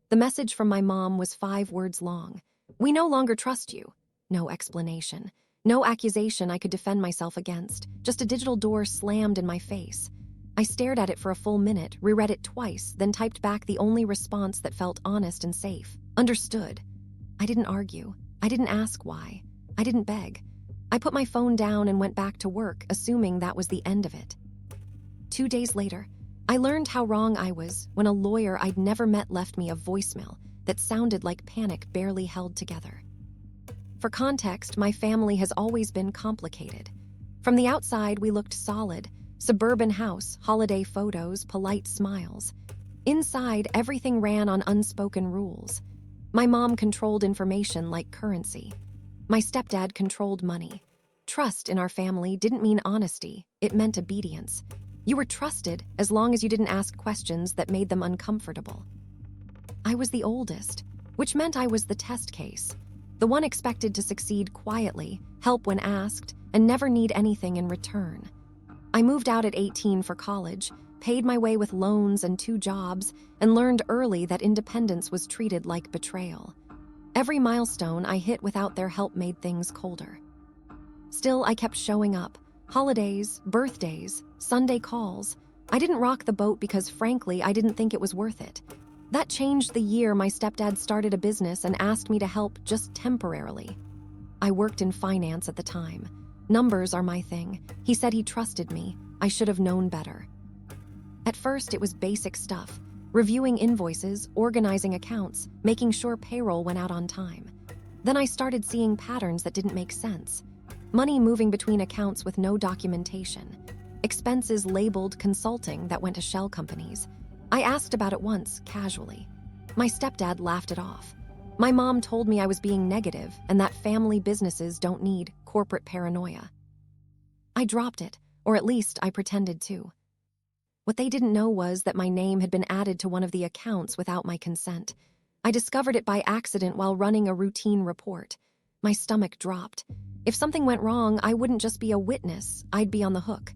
The message from my mom was 5 words long. "We no longer trust you." No explanation. No accusation I could defend myself against. Just a digital door slammed in my face. I stared at it for a full minute, reread it twice, then typed back the only response that felt honest and safe. Understood. I didn't argue. I didn't ask why. I didn't beg. I put my phone down and went back to work, assuming that was the end of it. 2 days later, I learned how wrong I was when a lawyer I'd never met left me a voicemail that sounded like panic barely held together. For context, my family has always been complicated. From the outside, we looked solid. Suburban house, holiday photos, polite smiles. Inside, everything ran on unspoken rules. My mom controlled information like currency. My stepdad controlled money. Trust in our family didn't mean honesty, it meant obedience. You were trusted as long as you didn't ask questions that made them uncomfortable. I was the oldest, which meant I was the test case. The one expected to succeed quietly, help when asked, and never need anything in return. I moved out at 18 for college, paid my way with loans and 2 jobs, and learned early that independence was treated like betrayal. Every milestone I hit without their help made things colder. Still, I kept showing up. Holidays, birthdays, Sunday calls. I didn't rock the boat because, frankly, I didn't think it was worth it. That changed the year my stepdad started a business and asked me to help just temporarily. I worked in finance at the time. Numbers are my thing. He said he trusted me. I should have known better. At first, it was basic stuff. Reviewing invoices, organizing accounts, making sure payroll went out on time. Then I started seeing patterns that didn't make sense. Money moving between accounts with no documentation. Expenses labeled consulting that went to shell companies. I asked about it once, casually. My stepdad laughed it off. My mom told me I was being negative and that family businesses don't need corporate paranoia. I dropped it, or at least I pretended to. What they didn't know was that my name had been added to one of the accounts without my consent. I discovered it by accident while running a routine report. My stomach dropped. If something went wrong, I wouldn't just be a witness, I'd be on the hook.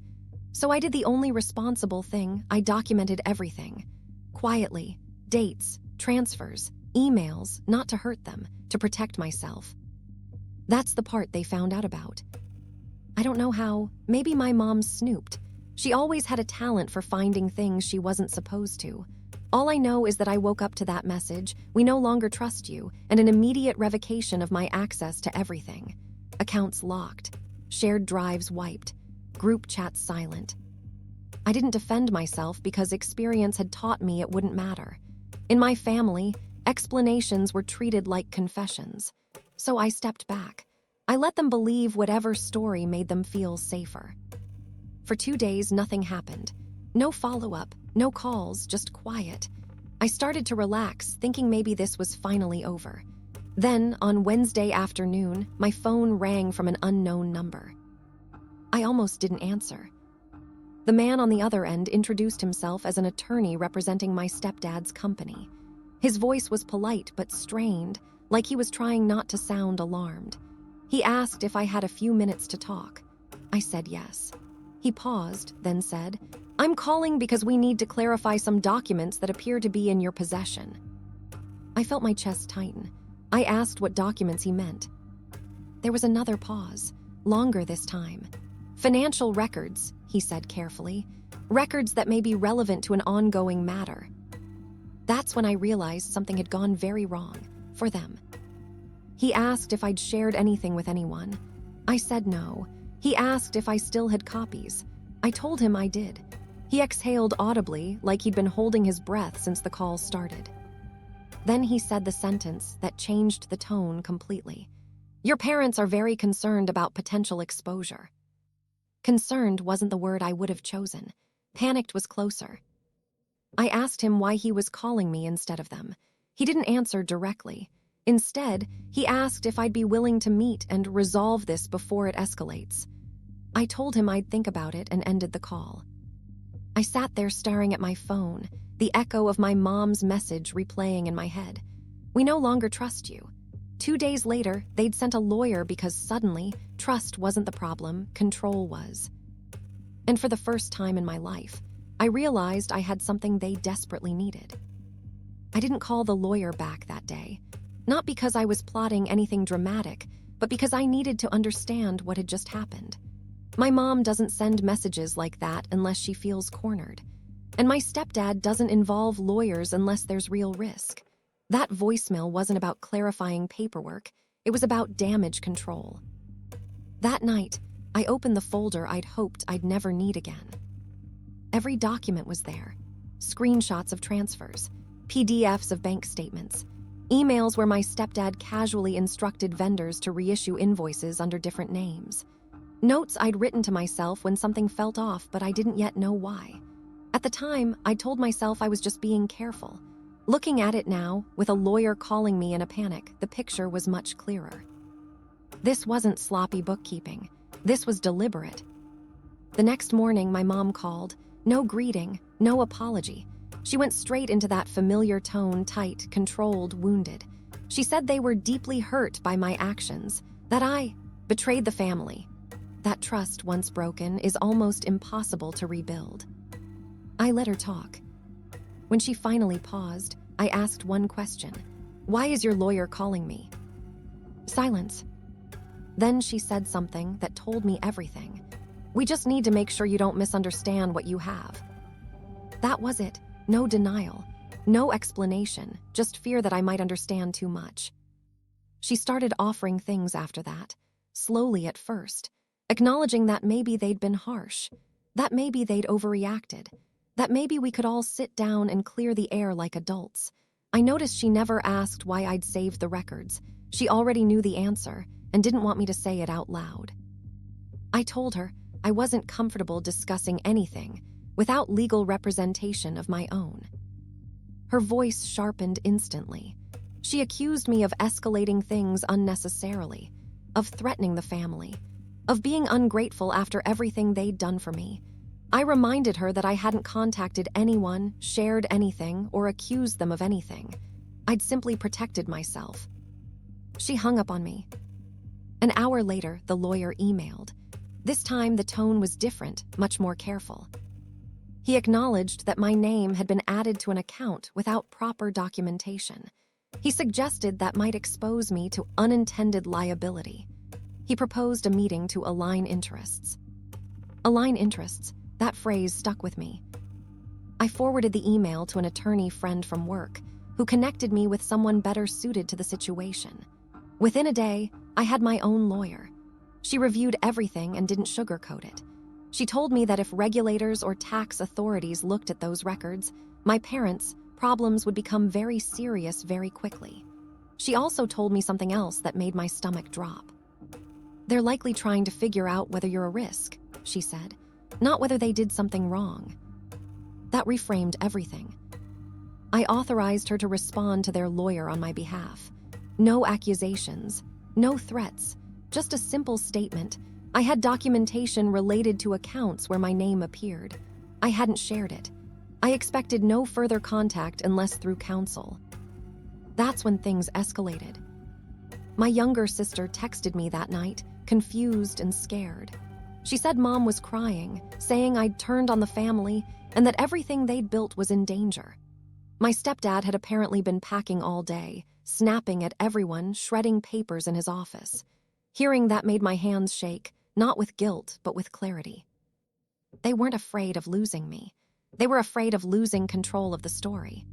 So I did the only responsible thing. I documented everything. Quietly. Dates, transfers, emails, not to hurt them, to protect myself. That's the part they found out about. I don't know how. Maybe my mom snooped. She always had a talent for finding things she wasn't supposed to. All I know is that I woke up to that message, "We no longer trust you," and an immediate revocation of my access to everything. Accounts locked. Shared drives wiped. Group chats silent. I didn't defend myself because experience had taught me it wouldn't matter. In my family, explanations were treated like confessions. So I stepped back. I let them believe whatever story made them feel safer. For 2 days, nothing happened. No follow-up, no calls, just quiet. I started to relax, thinking maybe this was finally over. Then, on Wednesday afternoon, my phone rang from an unknown number. I almost didn't answer. The man on the other end introduced himself as an attorney representing my stepdad's company. His voice was polite but strained, like he was trying not to sound alarmed. He asked if I had a few minutes to talk. I said yes. He paused, then said, "I'm calling because we need to clarify some documents that appear to be in your possession." I felt my chest tighten. I asked what documents he meant. There was another pause, longer this time. "Financial records," he said carefully. "Records that may be relevant to an ongoing matter." That's when I realized something had gone very wrong, for them. He asked if I'd shared anything with anyone. I said no. He asked if I still had copies. I told him I did. He exhaled audibly, like he'd been holding his breath since the call started. Then he said the sentence that changed the tone completely. "Your parents are very concerned about potential exposure." Concerned wasn't the word I would have chosen. Panicked was closer. I asked him why he was calling me instead of them. He didn't answer directly. Instead, he asked if I'd be willing to meet and resolve this before it escalates. I told him I'd think about it and ended the call. I sat there staring at my phone, the echo of my mom's message replaying in my head. "We no longer trust you." 2 days later, they'd sent a lawyer because suddenly, trust wasn't the problem, control was. And for the first time in my life, I realized I had something they desperately needed. I didn't call the lawyer back that day. Not because I was plotting anything dramatic, but because I needed to understand what had just happened. My mom doesn't send messages like that unless she feels cornered. And my stepdad doesn't involve lawyers unless there's real risk. That voicemail wasn't about clarifying paperwork. It was about damage control. That night, I opened the folder I'd hoped I'd never need again. Every document was there. Screenshots of transfers, PDFs of bank statements, emails where my stepdad casually instructed vendors to reissue invoices under different names. Notes I'd written to myself when something felt off, but I didn't yet know why. At the time, I told myself I was just being careful. Looking at it now, with a lawyer calling me in a panic, the picture was much clearer. This wasn't sloppy bookkeeping. This was deliberate. The next morning, my mom called. No greeting, no apology. She went straight into that familiar tone, tight, controlled, wounded. She said they were deeply hurt by my actions, that I betrayed the family. That trust, once broken, is almost impossible to rebuild. I let her talk. When she finally paused, I asked one question. Why is your lawyer calling me? Silence. Then she said something that told me everything. We just need to make sure you don't misunderstand what you have. That was it. No denial. No explanation. Just fear that I might understand too much. She started offering things after that. Slowly at first. Acknowledging that maybe they'd been harsh. That maybe they'd overreacted. That maybe we could all sit down and clear the air like adults. I noticed she never asked why I'd saved the records. She already knew the answer and didn't want me to say it out loud. I told her I wasn't comfortable discussing anything without legal representation of my own. Her voice sharpened instantly. She accused me of escalating things unnecessarily, of threatening the family, of being ungrateful after everything they'd done for me. I reminded her that I hadn't contacted anyone, shared anything, or accused them of anything. I'd simply protected myself. She hung up on me. An hour later, the lawyer emailed. This time, the tone was different, much more careful. He acknowledged that my name had been added to an account without proper documentation. He suggested that might expose me to unintended liability. He proposed a meeting to align interests. Align interests, that phrase stuck with me. I forwarded the email to an attorney friend from work who connected me with someone better suited to the situation. Within a day, I had my own lawyer. She reviewed everything and didn't sugarcoat it. She told me that if regulators or tax authorities looked at those records, my parents' problems would become very serious very quickly. She also told me something else that made my stomach drop. They're likely trying to figure out whether you're a risk, she said, not whether they did something wrong. That reframed everything. I authorized her to respond to their lawyer on my behalf. No accusations, no threats, just a simple statement. I had documentation related to accounts where my name appeared. I hadn't shared it. I expected no further contact unless through counsel. That's when things escalated. My younger sister texted me that night, confused and scared. She said Mom was crying, saying I'd turned on the family and that everything they'd built was in danger. My stepdad had apparently been packing all day, snapping at everyone, shredding papers in his office. Hearing that made my hands shake, not with guilt, but with clarity. They weren't afraid of losing me. They were afraid of losing control of the story.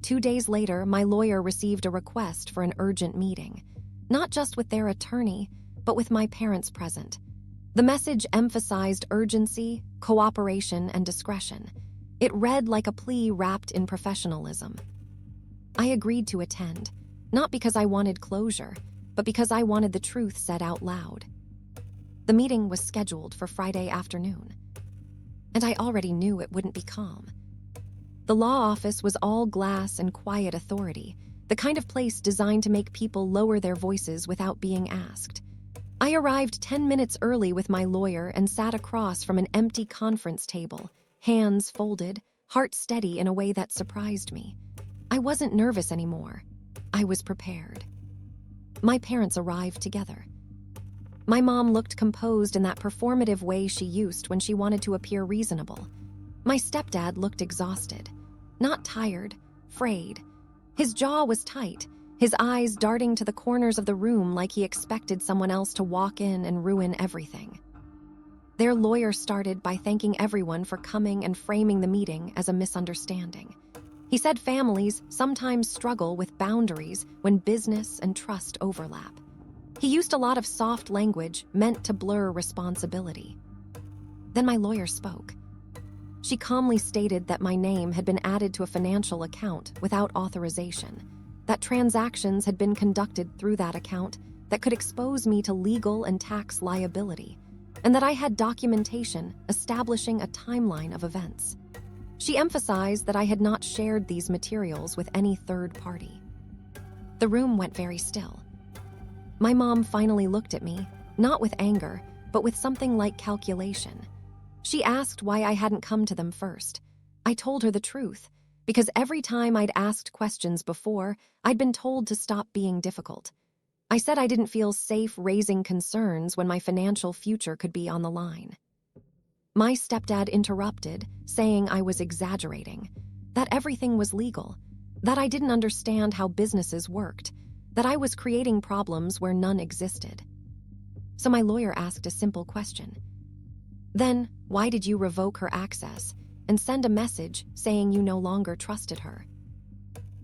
2 days later, my lawyer received a request for an urgent meeting, not just with their attorney, but with my parents present. The message emphasized urgency, cooperation, and discretion. It read like a plea wrapped in professionalism. I agreed to attend, not because I wanted closure, but because I wanted the truth said out loud. The meeting was scheduled for Friday afternoon, and I already knew it wouldn't be calm. The law office was all glass and quiet authority, the kind of place designed to make people lower their voices without being asked. I arrived 10 minutes early with my lawyer and sat across from an empty conference table, hands folded, heart steady in a way that surprised me. I wasn't nervous anymore. I was prepared. My parents arrived together. My mom looked composed in that performative way she used when she wanted to appear reasonable. My stepdad looked exhausted. Not tired, frayed. His jaw was tight, his eyes darting to the corners of the room like he expected someone else to walk in and ruin everything. Their lawyer started by thanking everyone for coming and framing the meeting as a misunderstanding. He said families sometimes struggle with boundaries when business and trust overlap. He used a lot of soft language meant to blur responsibility. Then my lawyer spoke. She calmly stated that my name had been added to a financial account without authorization, that transactions had been conducted through that account that could expose me to legal and tax liability, and that I had documentation establishing a timeline of events. She emphasized that I had not shared these materials with any third party. The room went very still. My mom finally looked at me, not with anger, but with something like calculation. She asked why I hadn't come to them first. I told her the truth, because every time I'd asked questions before, I'd been told to stop being difficult. I said I didn't feel safe raising concerns when my financial future could be on the line. My stepdad interrupted, saying I was exaggerating, that everything was legal, that I didn't understand how businesses worked, that I was creating problems where none existed. So my lawyer asked a simple question. Then, why did you revoke her access and send a message saying you no longer trusted her?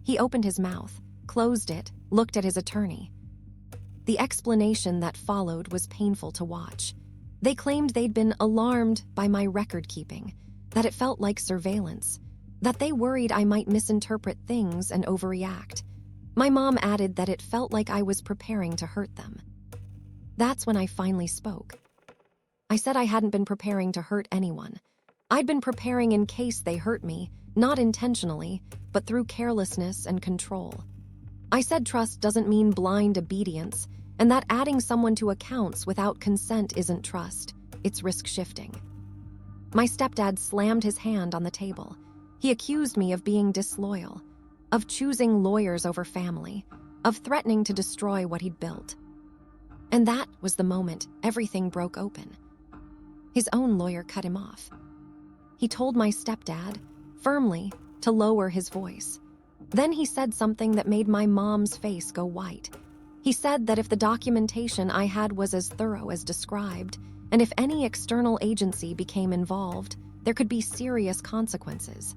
He opened his mouth, closed it, looked at his attorney. The explanation that followed was painful to watch. They claimed they'd been alarmed by my record-keeping, that it felt like surveillance, that they worried I might misinterpret things and overreact. My mom added that it felt like I was preparing to hurt them. That's when I finally spoke. I said I hadn't been preparing to hurt anyone. I'd been preparing in case they hurt me, not intentionally, but through carelessness and control. I said trust doesn't mean blind obedience, and that adding someone to accounts without consent isn't trust, it's risk shifting. My stepdad slammed his hand on the table. He accused me of being disloyal, of choosing lawyers over family, of threatening to destroy what he'd built. And that was the moment everything broke open. His own lawyer cut him off. He told my stepdad, firmly, to lower his voice. Then he said something that made my mom's face go white. He said that if the documentation I had was as thorough as described, and if any external agency became involved, there could be serious consequences.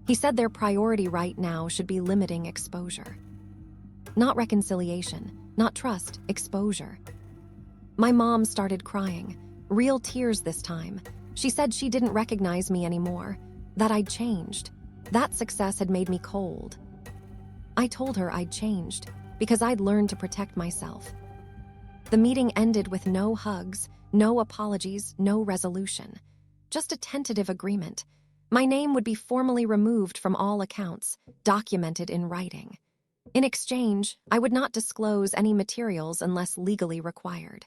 He said their priority right now should be limiting exposure. Not reconciliation, not trust, exposure. My mom started crying, real tears this time. She said she didn't recognize me anymore, that I'd changed. That success had made me cold. I told her I'd changed, because I'd learned to protect myself. The meeting ended with no hugs, no apologies, no resolution. Just a tentative agreement. My name would be formally removed from all accounts, documented in writing. In exchange, I would not disclose any materials unless legally required.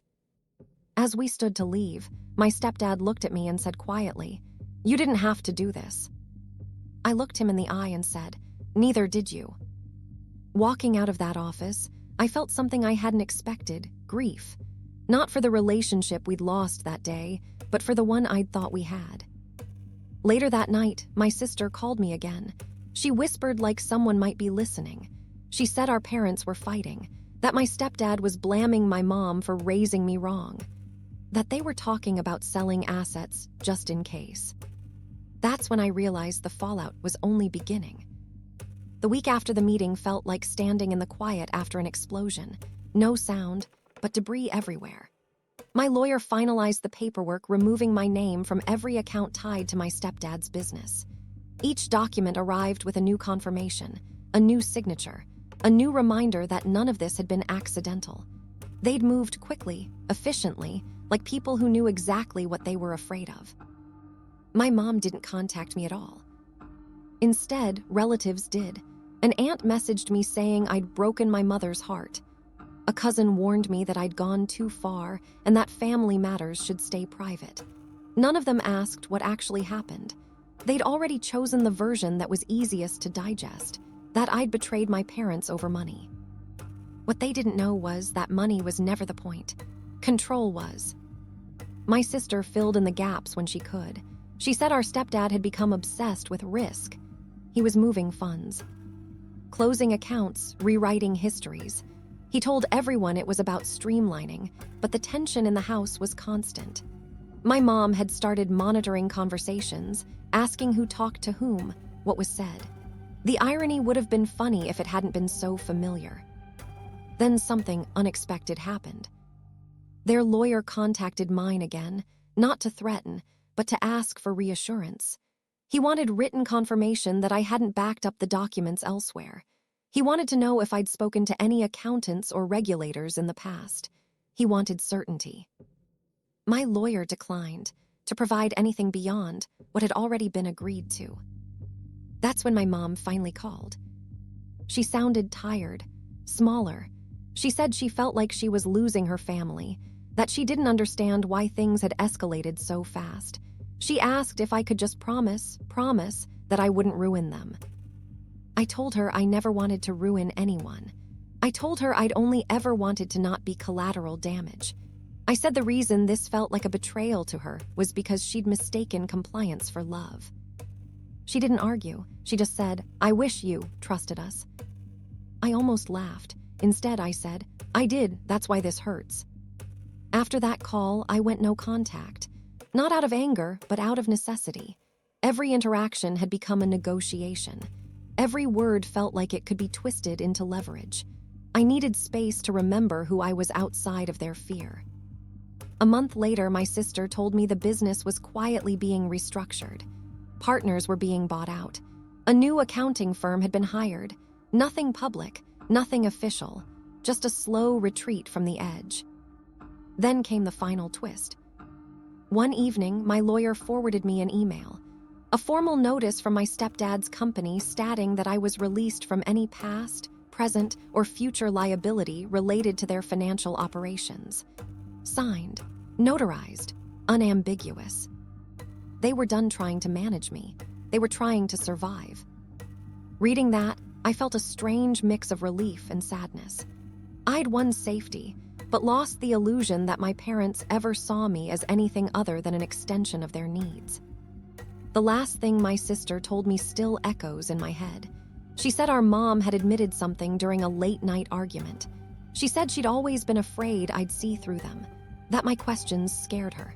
As we stood to leave, my stepdad looked at me and said quietly, "You didn't have to do this." I looked him in the eye and said, "Neither did you." Walking out of that office, I felt something I hadn't expected, grief. Not for the relationship we'd lost that day, but for the one I'd thought we had. Later that night, my sister called me again. She whispered like someone might be listening. She said our parents were fighting, that my stepdad was blaming my mom for raising me wrong, that they were talking about selling assets just in case. That's when I realized the fallout was only beginning. The week after the meeting felt like standing in the quiet after an explosion. No sound, but debris everywhere. My lawyer finalized the paperwork removing my name from every account tied to my stepdad's business. Each document arrived with a new confirmation, a new signature, a new reminder that none of this had been accidental. They'd moved quickly, efficiently, like people who knew exactly what they were afraid of. My mom didn't contact me at all. Instead, relatives did. An aunt messaged me saying I'd broken my mother's heart. A cousin warned me that I'd gone too far and that family matters should stay private. None of them asked what actually happened. They'd already chosen the version that was easiest to digest, that I'd betrayed my parents over money. What they didn't know was that money was never the point. Control was. My sister filled in the gaps when she could. She said our stepdad had become obsessed with risk. He was moving funds. closing accounts, rewriting histories. He told everyone it was about streamlining, but the tension in the house was constant. My mom had started monitoring conversations, asking who talked to whom, what was said. The irony would have been funny if it hadn't been so familiar. Then something unexpected happened. Their lawyer contacted mine again, not to threaten, but to ask for reassurance. He wanted written confirmation that I hadn't backed up the documents elsewhere. He wanted to know if I'd spoken to any accountants or regulators in the past. He wanted certainty. My lawyer declined to provide anything beyond what had already been agreed to. That's when my mom finally called. She sounded tired, smaller. She said she felt like she was losing her family, that she didn't understand why things had escalated so fast. She asked if I could just promise that I wouldn't ruin them. I told her I never wanted to ruin anyone. I told her I'd only ever wanted to not be collateral damage. I said the reason this felt like a betrayal to her was because she'd mistaken compliance for love. She didn't argue. She just said, "I wish you trusted us." I almost laughed. Instead, I said, "I did, that's why this hurts." After that call, I went no contact. Not out of anger, but out of necessity. Every interaction had become a negotiation. Every word felt like it could be twisted into leverage. I needed space to remember who I was outside of their fear. A month later, my sister told me the business was quietly being restructured. Partners were being bought out. A new accounting firm had been hired. Nothing public, nothing official, just a slow retreat from the edge. Then came the final twist. One evening, my lawyer forwarded me an email, a formal notice from my stepdad's company stating that I was released from any past, present, or future liability related to their financial operations. Signed, notarized, unambiguous. They were done trying to manage me. They were trying to survive. Reading that, I felt a strange mix of relief and sadness. I'd won safety, but lost the illusion that my parents ever saw me as anything other than an extension of their needs. The last thing my sister told me still echoes in my head. She said our mom had admitted something during a late-night argument. She said she'd always been afraid I'd see through them, that my questions scared her,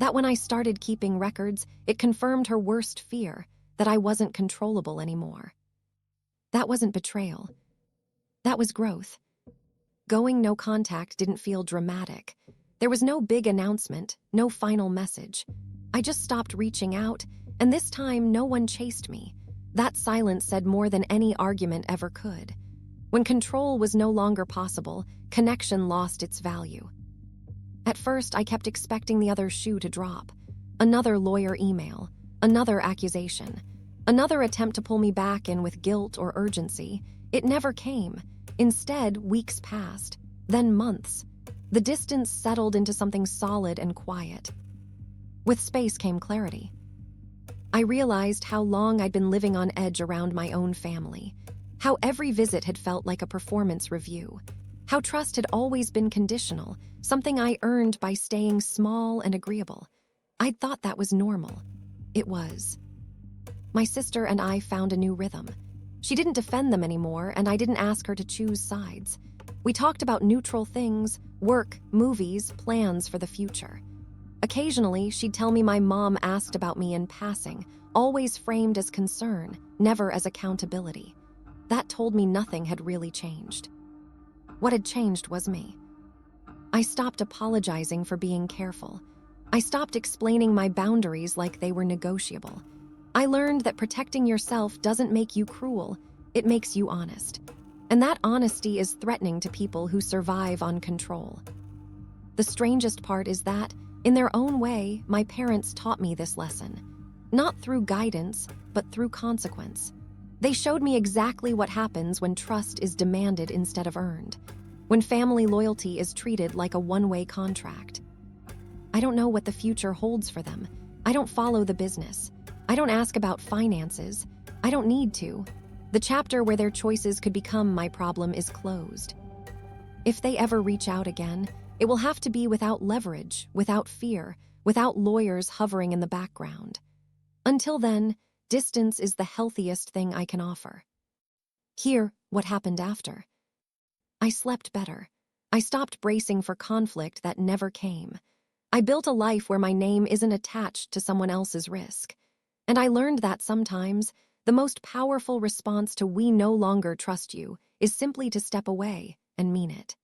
that when I started keeping records, it confirmed her worst fear, that I wasn't controllable anymore. That wasn't betrayal. That was growth. Going no contact didn't feel dramatic. There was no big announcement, no final message. I just stopped reaching out, and this time no one chased me. That silence said more than any argument ever could. When control was no longer possible, connection lost its value. At first, I kept expecting the other shoe to drop. Another lawyer email, another accusation, another attempt to pull me back in with guilt or urgency. It never came. Instead, weeks passed, then months. The distance settled into something solid and quiet. With space came clarity. I realized how long I'd been living on edge around my own family, how every visit had felt like a performance review, how trust had always been conditional, something I earned by staying small and agreeable. I'd thought that was normal. It was. My sister and I found a new rhythm. She didn't defend them anymore, and I didn't ask her to choose sides. We talked about neutral things, work, movies, plans for the future. Occasionally, she'd tell me my mom asked about me in passing, always framed as concern, never as accountability. That told me nothing had really changed. What had changed was me. I stopped apologizing for being careful. I stopped explaining my boundaries like they were negotiable. I learned that protecting yourself doesn't make you cruel, it makes you honest. And that honesty is threatening to people who survive on control. The strangest part is that, in their own way, my parents taught me this lesson. Not through guidance, but through consequence. They showed me exactly what happens when trust is demanded instead of earned, when family loyalty is treated like a one-way contract. I don't know what the future holds for them. I don't follow the business. I don't ask about finances. I don't need to. The chapter where their choices could become my problem is closed. If they ever reach out again, it will have to be without leverage, without fear, without lawyers hovering in the background. Until then, distance is the healthiest thing I can offer. Here, What happened after? I slept better. I stopped bracing for conflict that never came. I built a life where my name isn't attached to someone else's risk. And I learned that sometimes the most powerful response to "we no longer trust you" is simply to step away and mean it.